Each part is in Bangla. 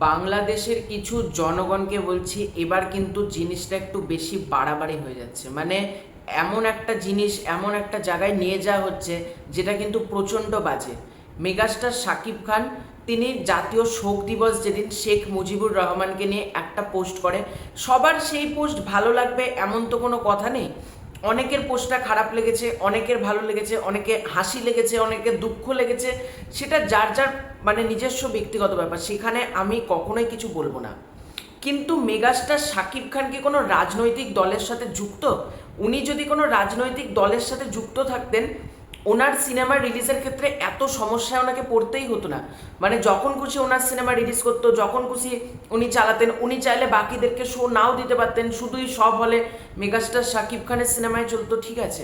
বাংলাদেশের কিছু জনগণকে বলছি, এবার কিন্তু জিনিসটা একটু বেশি বাড়াবাড়ি হয়ে যাচ্ছে। মানে এমন একটা জিনিস এমন একটা জায়গায় নিয়ে যাওয়া হচ্ছে যেটা কিন্তু প্রচণ্ড বাজে। মেগাস্টার শাকিব খান তিনি জাতীয় শোক দিবস যেদিন শেখ মুজিবুর রহমানকে নিয়ে একটা পোস্ট করে, সবার সেই পোস্ট ভালো লাগবে এমন তো কোনো কথা নেই। অনেকের পোস্টটা খারাপ লেগেছে, অনেকের ভালো লেগেছে, অনেকে হাসি লেগেছে, অনেকের দুঃখ লেগেছে, সেটা যার যার মানে নিজস্ব ব্যক্তিগত ব্যাপার, সেখানে আমি কখনোই কিছু বলবো না। কিন্তু মেগাস্টার শাকিব খান কি কোনো রাজনৈতিক দলের সাথে যুক্ত? উনি যদি কোনো রাজনৈতিক দলের সাথে যুক্ত থাকতেন, ওনার সিনেমা রিলিজের ক্ষেত্রে এত সমস্যায় ওনাকে পড়তেই হতো না। মানে যখন খুশি ওনার সিনেমা রিলিজ করতো, যখন খুশি উনি চালাতেন, উনি চাইলে বাকিদেরকে শো নাও দিতে পারতেন, শুধুই সব হলে মেগাস্টার শাকিব খানের সিনেমায় চলতো, ঠিক আছে।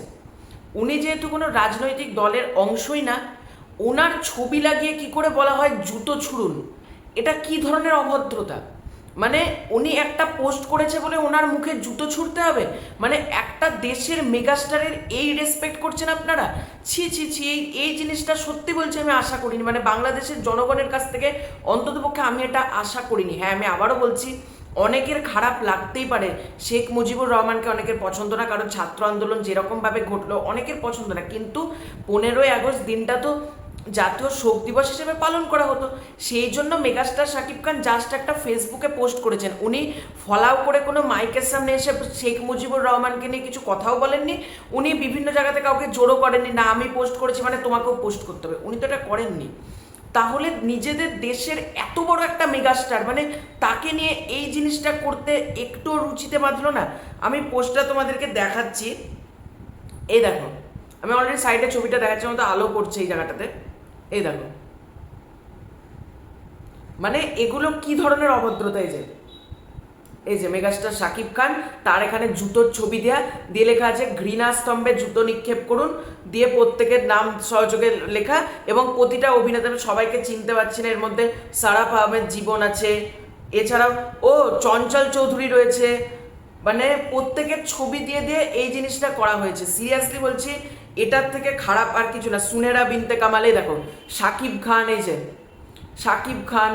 উনি যেহেতু কোনো রাজনৈতিক দলের অংশই না, ওনার ছবি লাগিয়ে কি করে বলা হয় জুতো ছুড়ুন? এটা কি ধরনের অভদ্রতা? মানে উনি একটা পোস্ট করেছে বলে ওনার মুখে জুতো ছুঁড়তে হবে? মানে একটা দেশের মেগাস্টারের এই রেসপেক্ট করছেন আপনারা? ছি ছি ছি, এই জিনিসটা সত্যি বলছি আমি আশা করিনি। মানে বাংলাদেশের জনগণের কাছ থেকে অন্ততপক্ষে আমি এটা আশা করিনি। হ্যাঁ, আমি আবারও বলছি, অনেকের খারাপ লাগতেই পারে। শেখ মুজিবুর রহমানকে অনেকের পছন্দ না, কারণ ছাত্র আন্দোলন যেরকমভাবে ঘটলো অনেকের পছন্দ না, কিন্তু 15ই আগস্ট দিনটা তো জাতীয় শোক দিবস হিসেবে পালন করা হতো। সেই জন্য মেগাস্টার শাকিব খান জাস্ট একটা ফেসবুকে পোস্ট করেছেন। উনি ফলাও করে কোনো মাইকের সামনে এসে শেখ মুজিবুর রহমানকে নিয়ে কিছু কথাও বলেননি। উনি বিভিন্ন জায়গাতে কাউকে জোরও করেননি, না আমি পোস্ট করেছি মানে তোমাকেও পোস্ট করতে হবে, উনি তো এটা করেননি। তাহলে নিজেদের দেশের এত বড় একটা মেগাস্টার, মানে তাকে নিয়ে এই জিনিসটা করতে একটু রুচিতে বাঁধলো না? আমি পোস্টটা তোমাদেরকে দেখাচ্ছি, এই দেখো। আমি অলরেডি সাইডে ছবিটা দেখাচ্ছি, মতো আলো করছে এই জায়গাটাতে, এই দেখো। মানে এগুলো কি ধরনের অভদ্রতা? এই যে মেগাস্টার শাকিব খান, তার এখানে জুতোর ছবি দেয়া দিয়ে লেখা আছে ঘৃণা স্তম্ভে জুতো নিক্ষেপ করুন, দিয়ে প্রত্যেকের নাম সহযোগে লেখা, এবং প্রতিটা অভিনেতা, সবাইকে চিনতে পারছি না, এর মধ্যে সারাফ আহমেদ জীবন আছে, এছাড়াও ও চঞ্চল চৌধুরী রয়েছে। মানে প্রত্যেকের ছবি দিয়ে দিয়ে এই জিনিসটা করা হয়েছে। সিরিয়াসলি বলছি, এটার থেকে খারাপ আর কিছু না। সুনেরা বিনতে কামালে দেখো, শাকিব খান, এই যে শাকিব খান,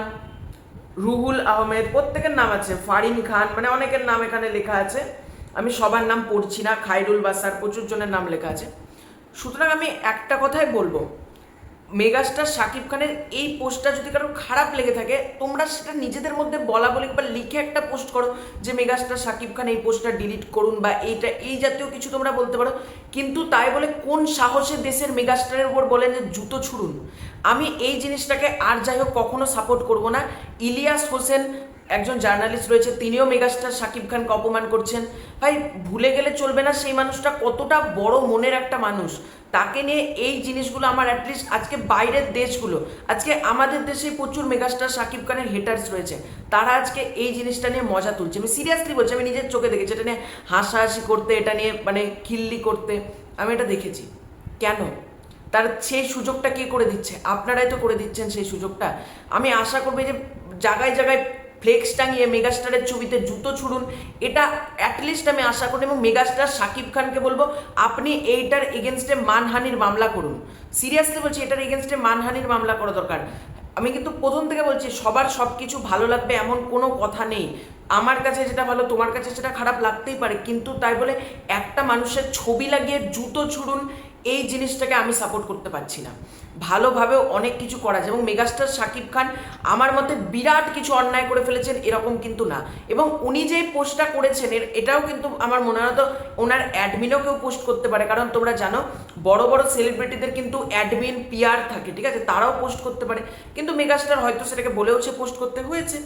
রুহুল আহমেদ, প্রত্যেকের নাম আছে, ফারিন খান, মানে অনেকের নাম এখানে লেখা আছে। আমি সবার নাম পড়ছি না, খাইরুল বাসার, প্রচুর জনের নাম লেখা আছে। সুতরাং আমি একটা কথাই বলবো, মেগাস্টার শাকিব খানের এই পোস্টটা যদি কারোর খারাপ লেগে থাকে, তোমরা সেটা নিজেদের মধ্যে বলা বলি বা লিখে একটা পোস্ট করো যে মেগাস্টার শাকিব খান এই পোস্টটা ডিলিট করুন, বা এইটা এই জাতীয় কিছু তোমরা বলতে পারো। কিন্তু তাই বলে কোন সাহসে দেশের মেগাস্টারের উপর বলেন যে জুতো ছুড়ুন? আমি এই জিনিসটাকে আর যাই হোক কখনো সাপোর্ট করব না। ইলিয়াস হোসেন একজন জার্নালিস্ট রয়েছে, তিনিও মেগাস্টার শাকিব খানকে অপমান করছেন। ভাই, ভুলে গেলে চলবে না সেই মানুষটা কতটা বড় মনের একটা মানুষ। তাকে নিয়ে এই জিনিসগুলো আমার অ্যাটলিস্ট আজকে বাইরের দেশগুলো, আজকে আমাদের দেশে প্রচুর মেগাস্টার শাকিব খানের হেটার্স রয়েছে, তারা আজকে এই জিনিসটা নিয়ে মজা তুলছে। আমি সিরিয়াসলি বলছি, আমি নিজের চোখে দেখেছি এটা নিয়ে হাসাহাসি করতে, এটা নিয়ে মানে খিল্লি করতে, আমি এটা দেখেছি। কেন? তার সেই সুযোগটা কে করে দিচ্ছে? আপনারাই তো করে দিচ্ছেন সেই সুযোগটা। আমি আশা করবো যে জায়গায় জায়গায় ফ্লেক্স টাঙিয়ে মেগাস্টারের ছবিতে জুতো ছুড়ুন, এটা অ্যাটলিস্ট আমি আশা করি। এবং মেগাস্টার শাকিব খানকে বলবো, আপনি এইটার এগেনস্টে মানহানির মামলা করুন। সিরিয়াসলি বলছি, এটার এগেনস্টে মানহানির মামলা করা দরকার। আমি কিন্তু প্রথম থেকে বলছি, সবার সব কিছু ভালো লাগবে এমন কোনো কথা নেই। আমার কাছে যেটা ভালো তোমার কাছে সেটা খারাপ লাগতেই পারে, কিন্তু তাই বলে একটা মানুষের ছবি লাগিয়ে জুতো ছুড়ুন, এই জিনিসটাকে আমি সাপোর্ট করতে পারছি না। ভালোভাবেও অনেক কিছু করা যায়, এবং মেগাস্টার শাকিব খান আমার মতে বিরাট কিছু অন্যায় করে ফেলেছেন এরকম কিন্তু না। এবং উনি যে পোস্টটা করেছেন এটাও কিন্তু আমার মনে হয় তো ওনার অ্যাডমিনও কেউ পোস্ট করতে পারে, কারণ তোমরা জানো বড় বড় সেলিব্রিটিদের কিন্তু অ্যাডমিন পিআর থাকে, ঠিক আছে, তারাও পোস্ট করতে পারে। কিন্তু মেগাস্টার হয়তো সেটাকে বলেওছে পোস্ট করতে হয়েছে,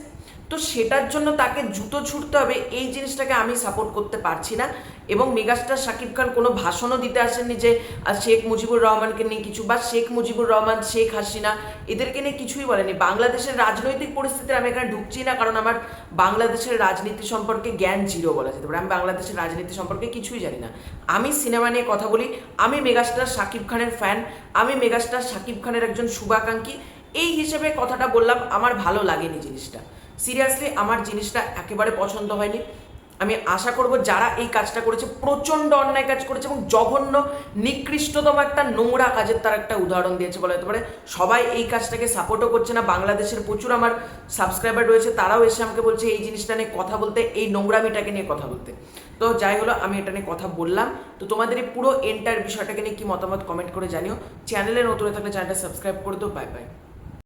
তো সেটার জন্য তাকে জুতো ছুটতে হবে, এই জিনিসটাকে আমি সাপোর্ট করতে পারছি না। এবং মেগাস্টার শাকিব খান কোনো ভাষণও দিতে আসেননি যে শেখ মুজিবুর রহমানকে নিয়ে কিছু, বা শেখ মুজিবুর রহমান, শেখ হাসিনা এদেরকে নিয়ে কিছুই বলেনি। বাংলাদেশের রাজনৈতিক পরিস্থিতির আমি এখানে ঢুকছি না, কারণ আমার বাংলাদেশের রাজনীতি সম্পর্কে জ্ঞান জিরো বলা যেতে পারে। আমি বাংলাদেশের রাজনীতি সম্পর্কে কিছুই জানি না। আমি সিনেমা নিয়ে কথা বলি, আমি মেগাস্টার শাকিব খানের ফ্যান, আমি মেগাস্টার শাকিব খানের একজন শুভাকাঙ্ক্ষী, এই হিসেবে কথাটা বললাম। আমার ভালো লাগেনি জিনিসটা, সিরিয়াসলি আমার জিনিসটা একেবারে পছন্দ হয়নি। আমি আশা করব যারা এই কাজটা করেছে প্রচণ্ড অন্যায় কাজ করেছে এবং জঘন্য নিকৃষ্টতম একটা নোংরা কাজের তার একটা উদাহরণ দিয়েছে বলা যেতে পারে। সবাই এই কাজটাকে সাপোর্টও করছে না। বাংলাদেশের প্রচুর আমার সাবস্ক্রাইবার রয়েছে, তারাও এসে আমাকে বলছে এই জিনিসটা নিয়ে কথা বলতে, এই নোংরামিটাকে নিয়ে কথা বলতে। তো যাই হলো, আমি এটা নিয়ে কথা বললাম। তো তোমাদের এই পুরো এন্টার বিষয়টাকে নিয়ে কি মতামত কমেন্ট করে জানিও। চ্যানেলে নতুন থাকলে চ্যানেলটা সাবস্ক্রাইব করে দিও। Bye bye.